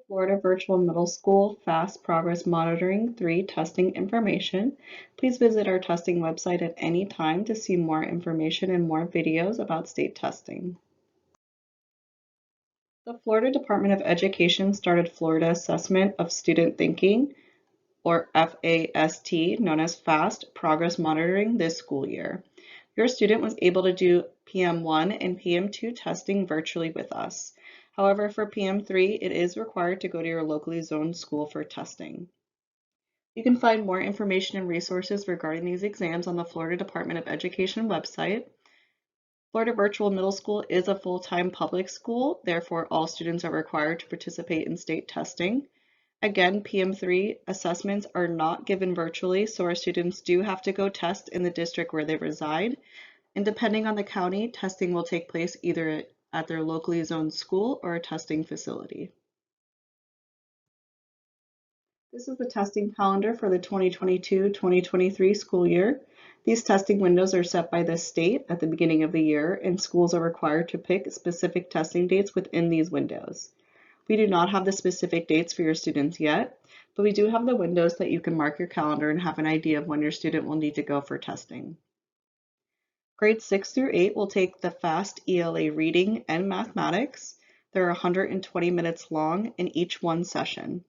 Florida Virtual Middle School Fast Progress Monitoring 3 testing information. Please visit our testing website at any time to see more information and more videos about state testing. The Florida Department of Education started Florida Assessment of Student Thinking, or FAST, known as Fast Progress Monitoring this school year. Your student was able to do PM1 and PM2 testing virtually with us. However, for PM3, it is required to go to your locally zoned school for testing. You can find more information and resources regarding these exams on the Florida Department of Education website. Florida Virtual Middle School is a full-time public school, therefore all students are required to participate in state testing. Again, PM3 assessments are not given virtually, so our students do have to go test in the district where they reside. And depending on the county, testing will take place either at their locally zoned school or a testing facility. This is the testing calendar for the 2022-2023 school year. These testing windows are set by the state at the beginning of the year, and schools are required to pick specific testing dates within these windows. We do not have the specific dates for your students yet, but we do have the windows that you can mark your calendar and have an idea of when your student will need to go for testing. Grades 6 through 8 will take the FAST ELA reading and mathematics. They're 120 minutes long in each one session.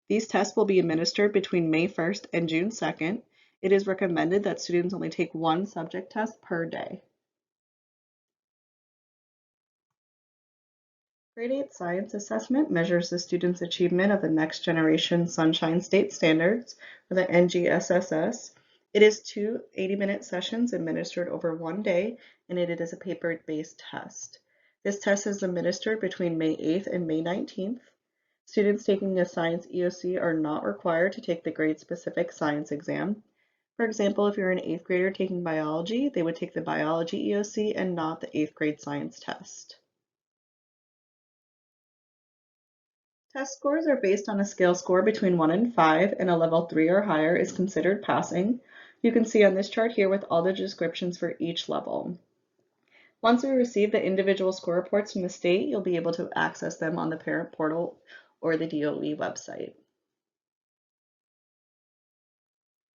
These tests will be administered between May 1st and June 2nd. It is recommended that students only take one subject test per day. Grade 8 Science Assessment measures the students' achievement of the Next Generation Sunshine State Standards, or the NGSSS. It is two 80-minute sessions administered over one day, and it is a paper-based test. This test is administered between May 8th and May 19th. Students taking a science EOC are not required to take the grade-specific science exam. For example, if you're an 8th grader taking biology, they would take the biology EOC and not the 8th grade science test. Test scores are based on a scale score between 1 and 5, and a level 3 or higher is considered passing. You can see on this chart here with all the descriptions for each level. Once we receive the individual score reports from the state, you'll be able to access them on the parent portal or the DOE website.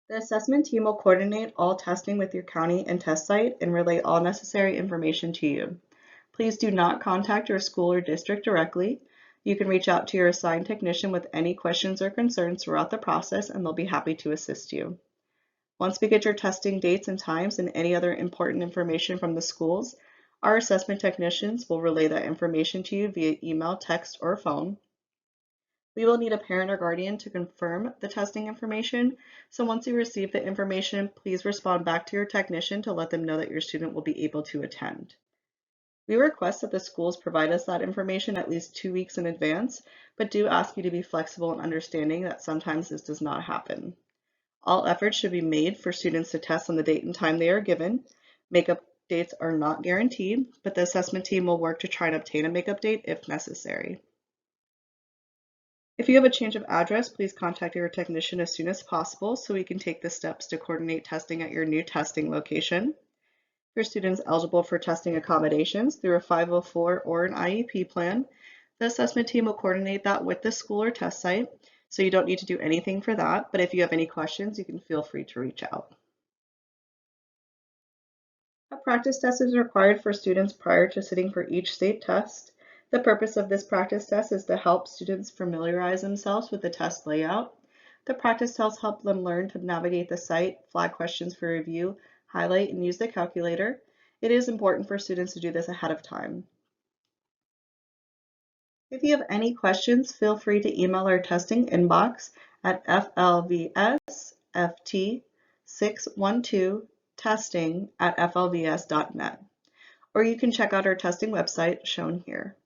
The assessment team will coordinate all testing with your county and test site and relay all necessary information to you. Please do not contact your school or district directly. You can reach out to your assigned technician with any questions or concerns throughout the process, and they'll be happy to assist you. Once we get your testing dates and times and any other important information from the schools, our assessment technicians will relay that information to you via email, text, or phone. We will need a parent or guardian to confirm the testing information, so once you receive the information, please respond back to your technician to let them know that your student will be able to attend. We request that the schools provide us that information at least 2 weeks in advance, but do ask you to be flexible and understanding that sometimes this does not happen. All efforts should be made for students to test on the date and time they are given. Makeup dates are not guaranteed, but the assessment team will work to try and obtain a makeup date if necessary. If you have a change of address, please contact your technician as soon as possible so we can take the steps to coordinate testing at your new testing location. Your students eligible for testing accommodations through a 504 or an IEP plan. The assessment team will coordinate that with the school or test site, so you don't need to do anything for that, but if you have any questions, you can feel free to reach out. A practice test is required for students prior to sitting for each state test. The purpose of this practice test is to help students familiarize themselves with the test layout. The practice tests help them learn to navigate the site, flag questions for review, highlight, and use the calculator. It is important for students to do this ahead of time. If you have any questions, feel free to email our testing inbox at flvsft612testing@flvs.net, or you can check out our testing website shown here.